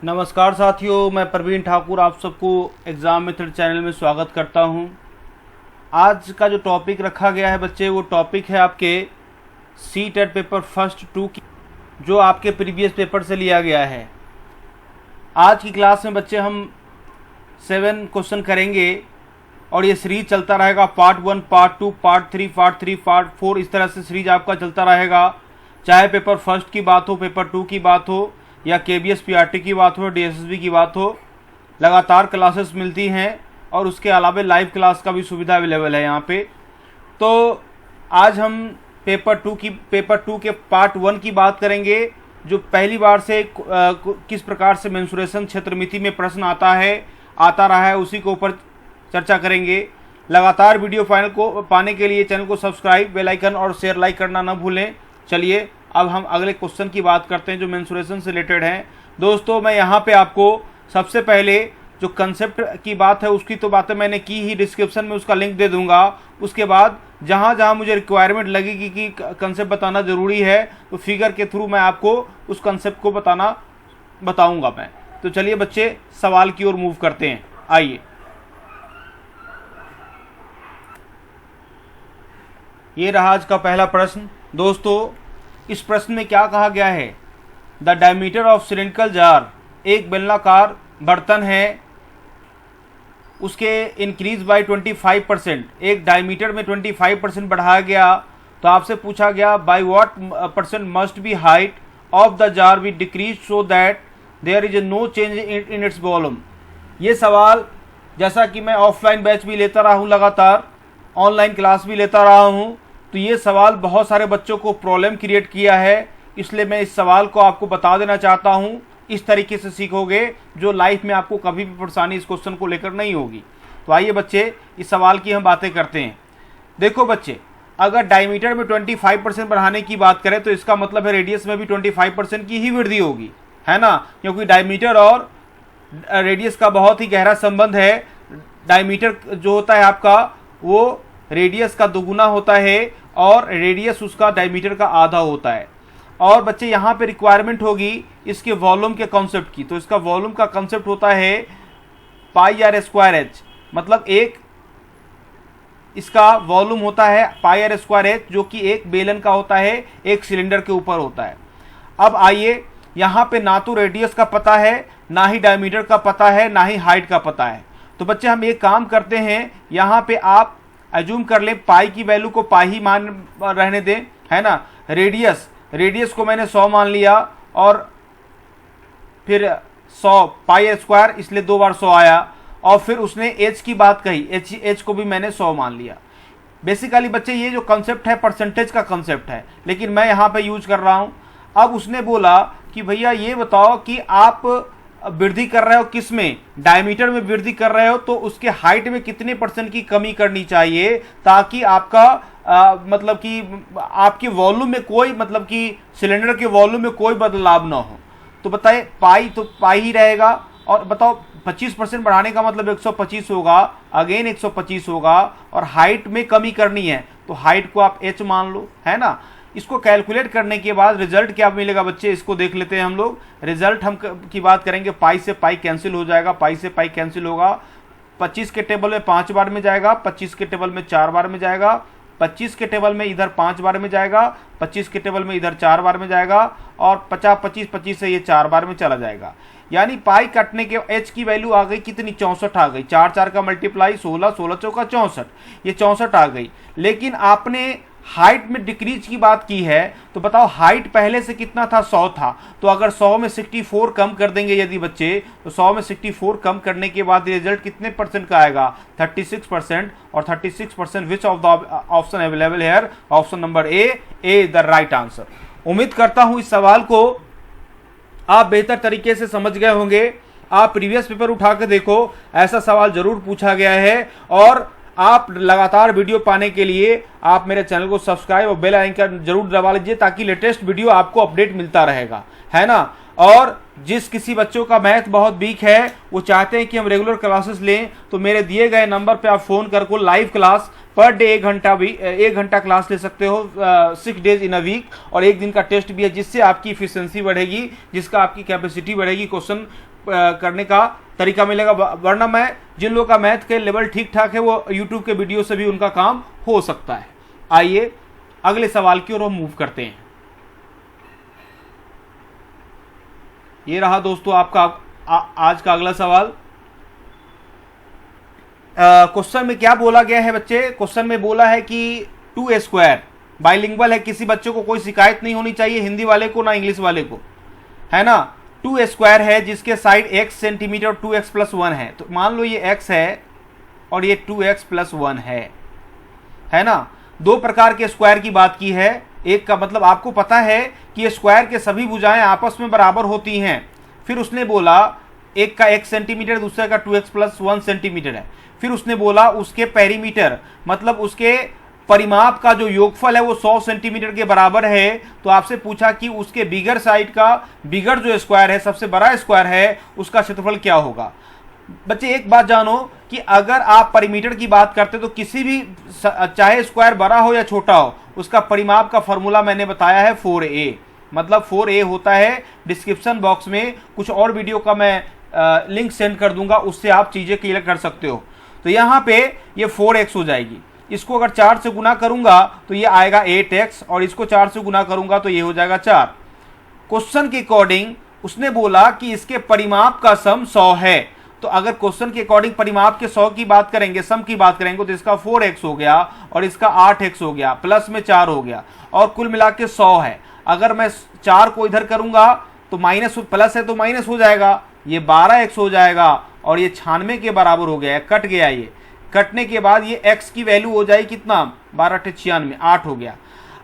नमस्कार साथियों, मैं प्रवीण ठाकुर आप सबको एग्ज़ाम मेथड चैनल में स्वागत करता हूं। आज का जो टॉपिक रखा गया है बच्चे, वो टॉपिक है आपके सी टेट पेपर फर्स्ट 2 की, जो आपके प्रीवियस पेपर से लिया गया है। आज की क्लास में बच्चे हम 7 क्वेश्चन करेंगे और ये सीरीज चलता रहेगा। पार्ट 1, पार्ट 2, पार्ट 3, पार्ट 4, इस तरह से सीरीज आपका चलता रहेगा। चाहे पेपर फर्स्ट की बात हो, पेपर 2 की बात हो, या KBS PRT की बात हो, DSSB की बात हो, लगातार क्लासेस मिलती हैं और उसके अलावा लाइव क्लास का भी सुविधा अवेलेबल है यहाँ पे। तो आज हम पेपर 2 के पार्ट 1 की बात करेंगे, जो पहली बार से किस प्रकार से मेंसुरेशन क्षेत्रमिति में प्रश्न आता रहा है, उसी के ऊपर चर्चा करेंगे। लगातार वीडियो फाइनल को पाने के लिए चैनल को सब्सक्राइब, बेल आइकन और शेयर लाइक करना न भूलें। चलिए अब हम अगले क्वेश्चन की बात करते हैं जो मेंसुरेशन से रिलेटेड हैं। दोस्तों, मैं यहाँ पे आपको सबसे पहले जो कंसेप्ट की बात है उसकी तो बातें मैंने की ही, डिस्क्रिप्शन में उसका लिंक दे दूंगा। उसके बाद जहाँ जहाँ मुझे रिक्वायरमेंट लगेगी कि कंसेप्ट बताना ज़रूरी है, तो फिगर के थ्रू मैं आपको उस कंसेप्ट को बताऊँगा मैं। तो चलिए बच्चे, सवाल की ओर मूव करते हैं। आइए, ये रहा आज का पहला प्रश्न। दोस्तों, इस प्रश्न में क्या कहा गया है? The diameter of cylindrical jar, एक बेलनाकार बर्तन है, उसके इंक्रीज बाय 25%, एक डायमीटर में 25% बढ़ाया गया। तो आपसे पूछा गया by what percent must be height of the jar be decrease so that there is no change in its volume. ये सवाल, जैसा कि मैं ऑफलाइन बैच भी लेता रहा हूँ, लगातार ऑनलाइन क्लास भी लेता रहा हूँ, तो ये सवाल बहुत सारे बच्चों को प्रॉब्लम क्रिएट किया है। इसलिए मैं इस सवाल को आपको बता देना चाहता हूँ। इस तरीके से सीखोगे जो लाइफ में आपको कभी भी परेशानी इस क्वेश्चन को लेकर नहीं होगी। तो आइए बच्चे, इस सवाल की हम बातें करते हैं। देखो बच्चे, अगर डायमीटर में 25% बढ़ाने की बात करें तो इसका मतलब है रेडियस में भी 25% की ही वृद्धि होगी, है ना, क्योंकि डायमीटर और रेडियस का बहुत ही गहरा संबंध है। डायमीटर जो होता है आपका, वो रेडियस का दोगुना होता है और रेडियस उसका डायमीटर का आधा होता है। और बच्चे यहाँ पे रिक्वायरमेंट होगी इसके वॉल्यूम के कॉन्सेप्ट की। तो इसका वॉल्यूम का कॉन्सेप्ट होता है πr²h, मतलब एक इसका वॉल्यूम होता है πr²h, जो कि एक बेलन का होता है, एक सिलेंडर के ऊपर होता है। अब आइए, यहाँ पे ना तो रेडियस का पता है, ना ही डायमीटर का पता है, ना ही हाइट का पता है। तो बच्चे हम एक काम करते हैं, यहाँ पे आप एज्यूम कर लें पाई की वैल्यू को पाई ही मान रहने दें, है ना। रेडियस को मैंने 100 मान लिया और फिर 100 πr², इसलिए 2 बार 100 आया। और फिर उसने एच की बात कही, एच को भी मैंने 100 मान लिया। बेसिकली बच्चे ये जो कंसेप्ट है परसेंटेज का कंसेप्ट है, लेकिन मैं यहाँ पे यूज कर रहा हूँ। अब उसने बोला कि भैया ये बताओ कि आप वृद्धि कर रहे हो किस में, डायमीटर में वृद्धि कर रहे हो, तो उसके हाइट में कितने % की कमी करनी चाहिए ताकि आपका मतलब कि आपके वॉल्यूम में कोई, मतलब कि सिलेंडर के वॉल्यूम में कोई बदलाव ना हो। तो बताइए, पाई तो पाई ही रहेगा। और बताओ 25% बढ़ाने का मतलब 125 होगा, अगेन 125 होगा, और हाइट में कमी करनी है तो हाइट को आप h मान लो, है ना। इसको कैलकुलेट करने के बाद रिजल्ट क्या मिलेगा बच्चे, इसको देख लेते हैं हम लोग। रिजल्ट हम की बात करेंगे, पाई से पाई कैंसिल हो जाएगा, पाई से पाई कैंसिल होगा। 25 के टेबल में 5 बार में जाएगा, 25 के टेबल में 4 बार में जाएगा, 25 के टेबल में इधर 5 बार में जाएगा, 25 के टेबल में इधर 4 बार में जाएगा, और 50-25 से ये 4 बार में चला जाएगा। यानी पाई कटने के एच की वैल्यू आ गई कितनी, 64 आ गई। 4 का मल्टीप्लाई 16, 16 चौका 64, ये 64 आ गई। लेकिन आपने हाइट में डिक्रीज की बात की है, तो बताओ हाइट पहले से कितना था, 100 था। तो अगर 100 में 64 कम कर देंगे यदि बच्चे, तो 100 में 64 कम करने के बाद रिजल्ट कितने % का आएगा, 36%। और 36% which of the option available है, option number A is the right answer. उम्मीद करता हूं इस सवाल को आप बेहतर तरीके से समझ गए होंगे। आप प्रीवियस पेपर उठा के देखो, ऐसा सवाल जरूर पूछा गया है। और आप लगातार वीडियो पाने के लिए आप मेरे चैनल को सब्सक्राइब और बेल आइकन जरूर दबा लीजिए, ताकि लेटेस्ट वीडियो आपको अपडेट मिलता रहेगा, है ना। और जिस किसी बच्चों का मैथ बहुत वीक है, वो चाहते हैं कि हम रेगुलर क्लासेस लें, तो मेरे दिए गए नंबर पे आप फोन करके लाइव क्लास पर डे 1 घंटा क्लास ले सकते हो 6 डेज इन अ वीक, और 1 दिन का टेस्ट भी है, जिससे आपकी इफिशिएंसी बढ़ेगी, जिसका आपकी कैपेसिटी बढ़ेगी क्वेश्चन करने का तरीका मिलेगा, वरना मैं जिन लोगों का मैथ के लेवल ठीक ठाक है वो यूट्यूब के वीडियो से भी उनका काम हो सकता है। आइए अगले सवाल की ओर हम मूव करते हैं। ये रहा दोस्तों आपका आज का अगला सवाल। क्वेश्चन में क्या बोला गया है बच्चे? क्वेश्चन में बोला है कि 2a², बाइलिंगुअल है, किसी बच्चे को कोई शिकायत नहीं होनी चाहिए, हिंदी वाले को ना इंग्लिश वाले को, है ना। 2a² है जिसके साइड x सेंटीमीटर और 2x + 1 है। तो मान लो ये x है और ये 2x + 1 है ना। दो प्रकार के स्क्वायर की बात की है। एक का मतलब आपको पता है कि ये स्क्वायर के सभी भुजाएं आपस में बराबर होती हैं। फिर उसने बोला एक का x सेंटीमीटर, दूसरे का 2x + 1 सेंटीमीटर है। फिर उसने बोला उसके पेरीमीटर मतलब उसके परिमाप का जो योगफल है वो 100 सेंटीमीटर के बराबर है। तो आपसे पूछा कि उसके बिगर साइड का बिगर जो स्क्वायर है, सबसे बड़ा स्क्वायर है, उसका क्षेत्रफल क्या होगा। बच्चे एक बात जानो कि अगर आप परिमीटर की बात करते तो किसी भी चाहे स्क्वायर बड़ा हो या छोटा हो, उसका परिमाप का फॉर्मूला मैंने बताया है 4a, मतलब 4a होता है। डिस्क्रिप्शन बॉक्स में कुछ और वीडियो का मैं लिंक सेंड कर दूंगा, उससे आप चीजें क्लियर कर सकते हो। तो यहाँ पे ये 4x हो जाएगी। इसको अगर 4 से गुना करूंगा तो ये आएगा 8x, और इसको 4 से गुना करूंगा तो ये हो जाएगा 4। क्वेश्चन के अकॉर्डिंग उसने बोला कि इसके परिमाप का सम 100 है। तो अगर क्वेश्चन के अकॉर्डिंग परिमाप के 100 की बात करेंगे, सम की बात करेंगे, तो इसका 4x हो गया और इसका 8x हो गया, प्लस में 4 हो गया, और कुल मिला के 100 है। अगर मैं 4 को इधर करूंगा तो माइनस, प्लस है तो माइनस हो जाएगा, ये 12x हो जाएगा, और ये 96 के बराबर हो गया, कट गया। ये कटने के बाद ये x की वैल्यू हो जाएगी कितना, 12×96, 8 हो गया।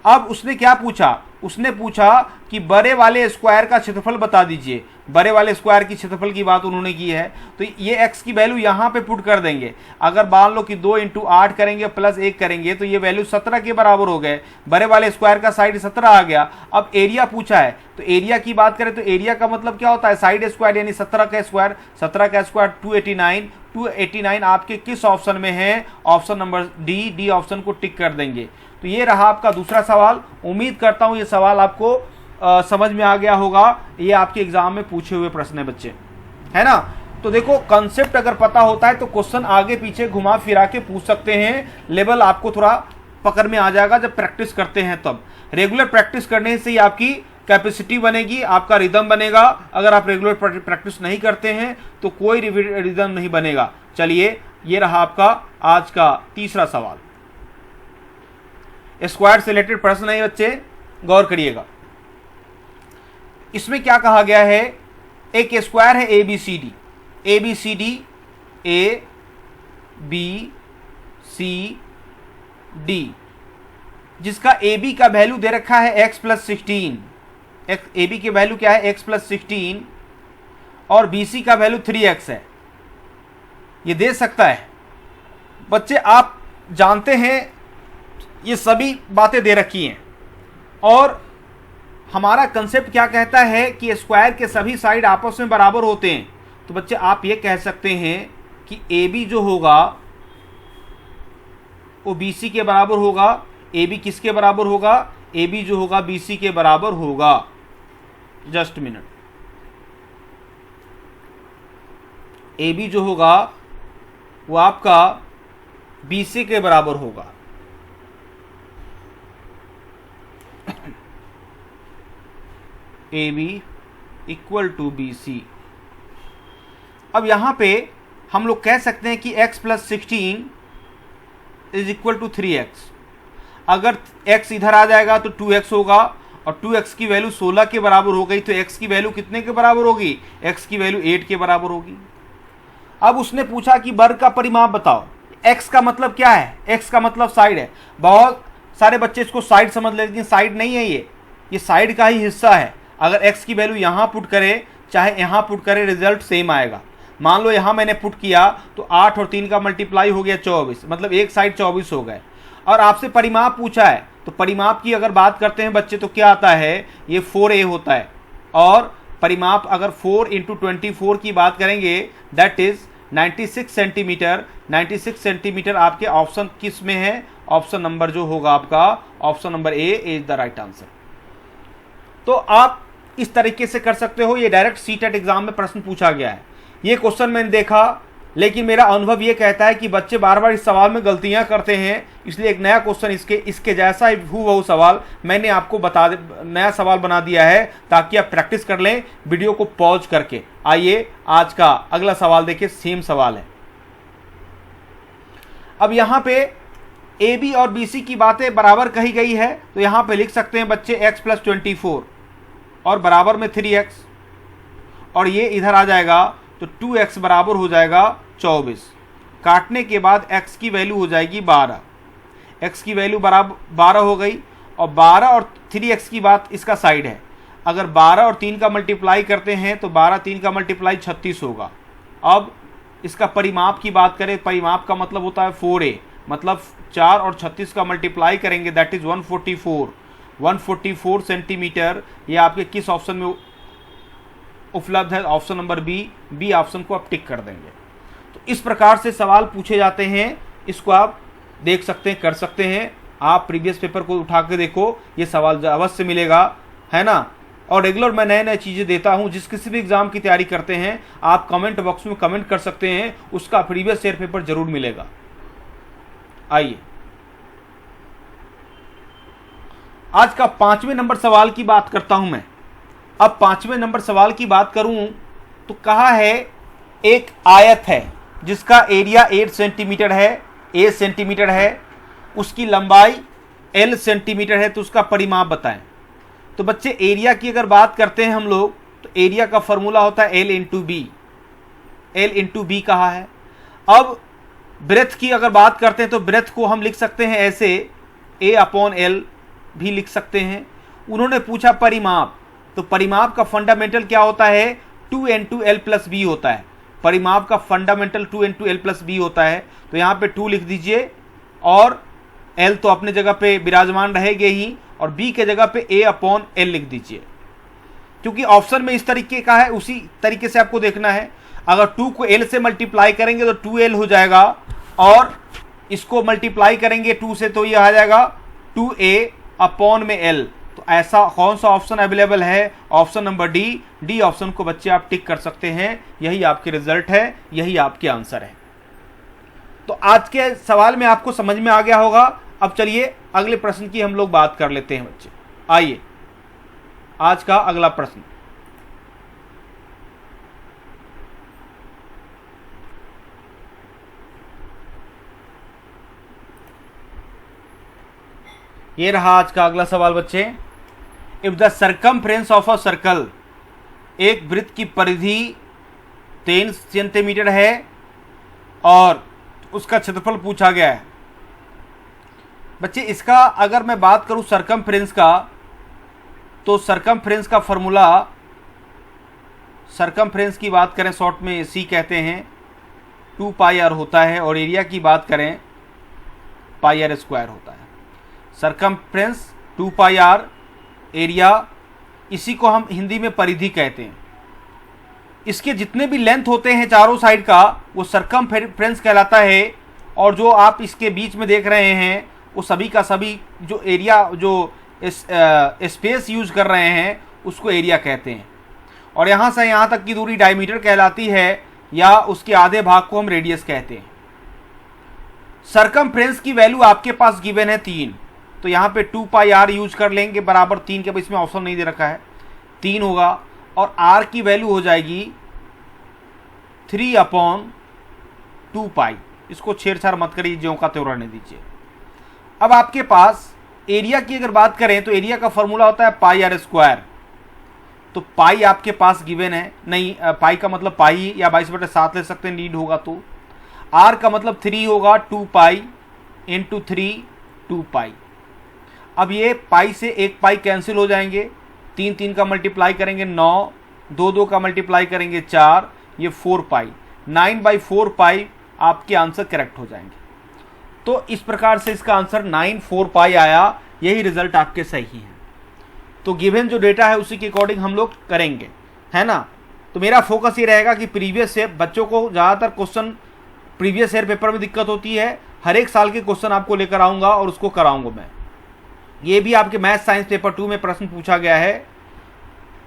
अब उसने क्या पूछा? उसने पूछा कि बड़े वाले स्क्वायर का क्षेत्रफल बता दीजिए। बड़े वाले स्क्वायर की क्षेत्रफल की बात उन्होंने की है, तो ये x की वैल्यू यहाँ पे पुट कर देंगे। अगर मान लो कि 2 × 8 करेंगे प्लस 1 करेंगे तो ये वैल्यू 17 के बराबर हो गए। बड़े वाले स्क्वायर का साइड 17 आ गया। अब एरिया पूछा है, तो एरिया की बात करें तो एरिया का मतलब क्या होता है, साइड स्क्वायर, यानी 17 का स्क्वायर। 17 का स्क्वायर 289। 289 आपके किस ऑप्शन में है? ऑप्शन नंबर डी ऑप्शन को टिक कर देंगे। तो ये रहा आपका दूसरा सवाल। उम्मीद करता हूं ये सवाल आपको समझ में आ गया होगा। ये आपके एग्जाम में पूछे हुए प्रश्न है बच्चे, है ना। तो देखो, कंसेप्ट अगर पता होता है तो क्वेश्चन आगे पीछे घुमा फिरा के पूछ सकते हैं। लेवल आपको थोड़ा पकड़ में आ जाएगा जब प्रैक्टिस करते हैं तब। रेगुलर प्रैक्टिस करने से ही आपकी कैपेसिटी बनेगी, आपका रिदम बनेगा। अगर आप रेगुलर प्रैक्टिस नहीं करते हैं तो कोई रिदम नहीं बनेगा। चलिए, ये रहा आपका आज का तीसरा सवाल। स्क्वायर से रिलेटेड प्रश्न है बच्चे, गौर करिएगा। इसमें क्या कहा गया है? एक स्क्वायर है ABCD, A B C D, जिसका AB का वैल्यू दे रखा है x + 16। AB की वैल्यू क्या है? x + 16, और BC का वैल्यू 3x है। ये दे सकता है। बच्चे आप जानते हैं ये सभी बातें दे रखी हैं, और हमारा कंसेप्ट क्या कहता है कि स्क्वायर के सभी साइड आपस में बराबर होते हैं। तो बच्चे आप ये कह सकते हैं कि AB जो होगा वो BC के बराबर होगा। AB किसके बराबर होगा? AB जो होगा BC के बराबर होगा। जस्ट मिनट, AB जो होगा वो आपका BC के बराबर होगा। AB = BC। अब यहां पे हम लोग कह सकते हैं कि x + 16 = 3x। अगर x इधर आ जाएगा तो 2x होगा, और 2x की वैल्यू 16 के बराबर हो गई, तो x की वैल्यू कितने के बराबर होगी? x की वैल्यू 8 के बराबर होगी। अब उसने पूछा कि वर्ग का परिमाप बताओ। x का मतलब क्या है? x का मतलब साइड है। बहुत सारे बच्चे इसको साइड समझ लेते हैं, लेकिन साइड नहीं है, ये साइड का ही हिस्सा है। अगर x की वैल्यू यहाँ पुट करे चाहे यहाँ पुट करे, रिजल्ट सेम आएगा। मान लो यहाँ मैंने पुट किया तो 8 और 3 का मल्टीप्लाई हो गया 24, मतलब एक साइड 24 हो गए। और आपसे परिमाप पूछा है, तो परिमाप की अगर बात करते हैं बच्चे तो क्या आता है? ये 4a होता है। और परिमाप अगर 4 × 24 की बात करेंगे, दैट इज 96 सेंटीमीटर। 96 सेंटीमीटर आपके ऑप्शन किस में है? ऑप्शन नंबर जो होगा आपका, option number A is the right answer. तो आप इस तरीके से कर सकते हो। ये डायरेक्ट सीटेट एग्जाम में प्रश्न पूछा गया है। ये क्वेश्चन मैंने देखा, लेकिन मेरा अनुभव ये कहता है कि बच्चे बार बार इस सवाल में गलतियां करते हैं, इसलिए एक नया क्वेश्चन इसके जैसा ही हूबहू सवाल मैंने आपको नया सवाल बना दिया है ताकि आप प्रैक्टिस कर लें वीडियो को पॉज करके। आइए आज का अगला सवाल देखिए, सेम सवाल है। अब यहाँ पे ए बी और बी सी की बातें बराबर कही गई है, तो यहाँ पे लिख सकते हैं बच्चे x + 24 और बराबर में 3x, और ये इधर आ जाएगा तो 2x बराबर हो जाएगा 24। काटने के बाद x की वैल्यू हो जाएगी 12। x की वैल्यू बराबर 12 हो गई, और 12 और 3x की बात इसका साइड है। अगर 12 और 3 का मल्टीप्लाई करते हैं तो 12 3 का मल्टीप्लाई 36 होगा। अब इसका परिमाप की बात करें, परिमाप का मतलब होता है 4a, मतलब 4 और 36 का मल्टीप्लाई करेंगे, दैट इज 144 सेंटीमीटर। ये आपके किस ऑप्शन में उपलब्ध है? ऑप्शन नंबर बी ऑप्शन को आप टिक कर देंगे। तो इस प्रकार से सवाल पूछे जाते हैं, इसको आप देख सकते हैं, कर सकते हैं। आप प्रीवियस पेपर को उठा के देखो, ये सवाल अवश्य मिलेगा, है ना। और रेगुलर मैं नए नए चीज़ें देता हूं। जिस किसी भी एग्जाम की तैयारी करते हैं आप कमेंट बॉक्स में कमेंट कर सकते हैं, उसका प्रीवियस ईयर पेपर जरूर मिलेगा। आइए आज का 5वें नंबर सवाल की बात करता हूं मैं। अब 5वें नंबर सवाल की बात करूं तो कहा है एक आयत है जिसका एरिया 8 सेंटीमीटर है, 8 सेंटीमीटर है, उसकी लंबाई L सेंटीमीटर है, तो उसका परिमाप बताएं। तो बच्चे एरिया की अगर बात करते हैं हम लोग, तो एरिया का फॉर्मूला होता है L इंटू बी कहा है। अब ब्रेथ की अगर बात करते हैं तो ब्रेथ को हम लिख सकते हैं ऐसे, A/L भी लिख सकते हैं। उन्होंने पूछा परिमाप, तो परिमाप का फंडामेंटल क्या होता है? 2 × L + B होता है। परिमाप का फंडामेंटल 2 × L + B होता है। तो यहाँ पे 2 लिख दीजिए, और L तो अपने जगह पे विराजमान रहेंगे ही, और B के जगह पे A/L लिख दीजिए। क्योंकि ऑप्शन में इस तरीके का है, उसी तरीके से आपको देखना है। अगर 2 को L से मल्टीप्लाई करेंगे तो 2L हो जाएगा, और इसको मल्टीप्लाई करेंगे 2 से तो ये आ जाएगा 2A/L। तो ऐसा कौन सा ऑप्शन अवेलेबल है? ऑप्शन नंबर डी ऑप्शन को बच्चे आप टिक कर सकते हैं। यही आपके रिजल्ट है, यही आपके आंसर है। तो आज के सवाल में आपको समझ में आ गया होगा। अब चलिए अगले प्रश्न की हम लोग बात कर लेते हैं बच्चे। आइए आज का अगला प्रश्न, ये रहा आज का अगला सवाल बच्चे। If the circumference of a circle, एक वृत्त की परिधि 3 सेंटीमीटर है और उसका क्षेत्रफल पूछा गया है। बच्चे इसका अगर मैं बात करूं सर्कमफ्रेंस का, तो सर्कमफ्रेंस का फॉर्मूला, सर्कमफ्रेंस की बात करें शॉर्ट में C कहते हैं, 2πr होता है, और एरिया की बात करें πr² होता है। सर्कमफ्रेंस 2πr, एरिया, इसी को हम हिंदी में परिधि कहते हैं। इसके जितने भी लेंथ होते हैं चारों साइड का, वो सर्कमफ्रेंस कहलाता है। और जो आप इसके बीच में देख रहे हैं वो सभी का सभी जो एरिया, जो स्पेस यूज कर रहे हैं, उसको एरिया कहते हैं। और यहाँ से यहाँ तक की दूरी डायमीटर कहलाती है, या उसके आधे भाग को हम रेडियस कहते हैं। सर्कमफ्रेंस की वैल्यू आपके पास गिवन है 3, तो यहाँ पे 2πr यूज कर लेंगे, बराबर 3 के, इसमें ऑप्शन नहीं दे रखा है, 3 होगा। और r की वैल्यू हो जाएगी 3/2π। इसको छेड़छाड़ मत करिए, ज्यों का त्यों रहने दीजिए। अब आपके पास एरिया की अगर बात करें तो एरिया का फॉर्मूला होता है πr²। तो पाई आपके पास गिवन है, नहीं पाई का मतलब पाई या 22/7 ले सकते हैं, नीड होगा तो। r का मतलब 3 होगा, 2π × 3 2π। अब ये पाई से एक पाई कैंसिल हो जाएंगे, 3 का मल्टीप्लाई करेंगे 9, 2 का मल्टीप्लाई करेंगे 4, ये 4π, 9/4π आपके आंसर करेक्ट हो जाएंगे। तो इस प्रकार से इसका आंसर 9/4π आया, यही रिजल्ट आपके सही है। तो गिवन जो डेटा है उसी के अकॉर्डिंग हम लोग करेंगे, है ना। तो मेरा फोकस ये रहेगा कि प्रीवियस ईयर, बच्चों को ज़्यादातर क्वेश्चन प्रीवियस ईयर पेपर में दिक्कत होती है, हर एक साल के क्वेश्चन आपको लेकर आऊँगा और उसको कराऊँगा मैं। ये भी आपके मैथ साइंस पेपर 2 में प्रश्न पूछा गया है।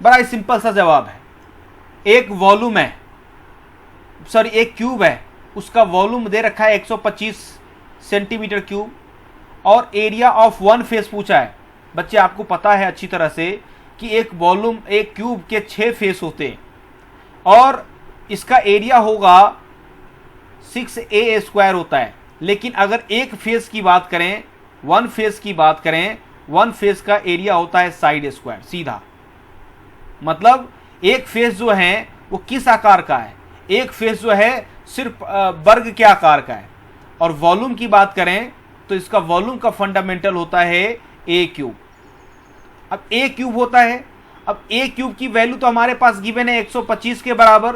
बड़ा ही सिंपल सा जवाब है। एक वॉल्यूम है, सॉरी एक क्यूब है, उसका वॉल्यूम दे रखा है 125 सेंटीमीटर क्यूब, और एरिया ऑफ वन फेस पूछा है। बच्चे आपको पता है अच्छी तरह से कि एक वॉल्यूम, एक क्यूब के 6 फेस होते हैं, और इसका एरिया होगा 6a² होता है। लेकिन अगर एक फेस की बात करें, वन फेस की बात करें, वन फेस का एरिया होता है साइड स्क्वायर, सीधा। मतलब एक फेस जो है वो किस आकार का है, एक फेस जो है सिर्फ वर्ग के आकार का है। और वॉल्यूम की बात करें तो इसका वॉल्यूम का फंडामेंटल होता है a क्यूब। अब a क्यूब होता है, अब a क्यूब की वैल्यू तो हमारे पास गिवन है 125 के बराबर,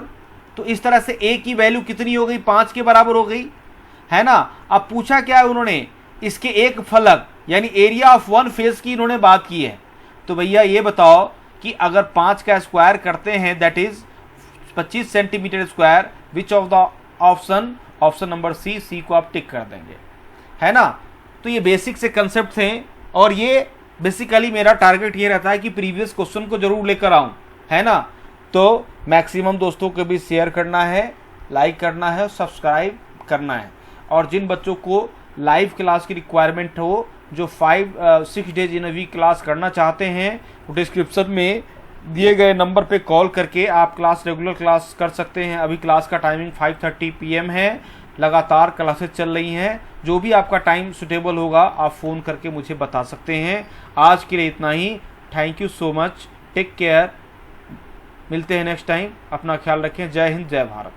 तो इस तरह से a की वैल्यू कितनी हो गई, 5 के बराबर हो गई, है ना। अब पूछा क्या है उन्होंने, इसके एक फलक यानी एरिया ऑफ वन फेस की इन्होंने बात की है। तो भैया ये बताओ कि अगर 5 का स्क्वायर करते हैं that is 25 centimetre square, which of the option, option number C को आप टिक कर देंगे, है ना। तो ये बेसिक से कंसेप्ट थे, और ये बेसिकली मेरा टारगेट ये रहता है कि प्रीवियस क्वेश्चन को जरूर लेकर आऊं, है ना। तो मैक्सिमम दोस्तों के भी शेयर करना है, लाइक करना है, सब्सक्राइब करना है। और जिन बच्चों को लाइव क्लास की रिक्वायरमेंट हो, जो 5-6 days in a week class करना चाहते हैं, डिस्क्रिप्शन में दिए गए नंबर पे कॉल करके आप क्लास, रेगुलर क्लास कर सकते हैं। अभी क्लास का टाइमिंग 5:30 PM है, लगातार क्लासेस चल रही हैं। जो भी आपका टाइम सुटेबल होगा आप फ़ोन करके मुझे बता सकते हैं। आज के लिए इतना ही। Thank you so much, take care, मिलते हैं नेक्स्ट टाइम, अपना ख्याल रखें। जय हिंद, जय भारत।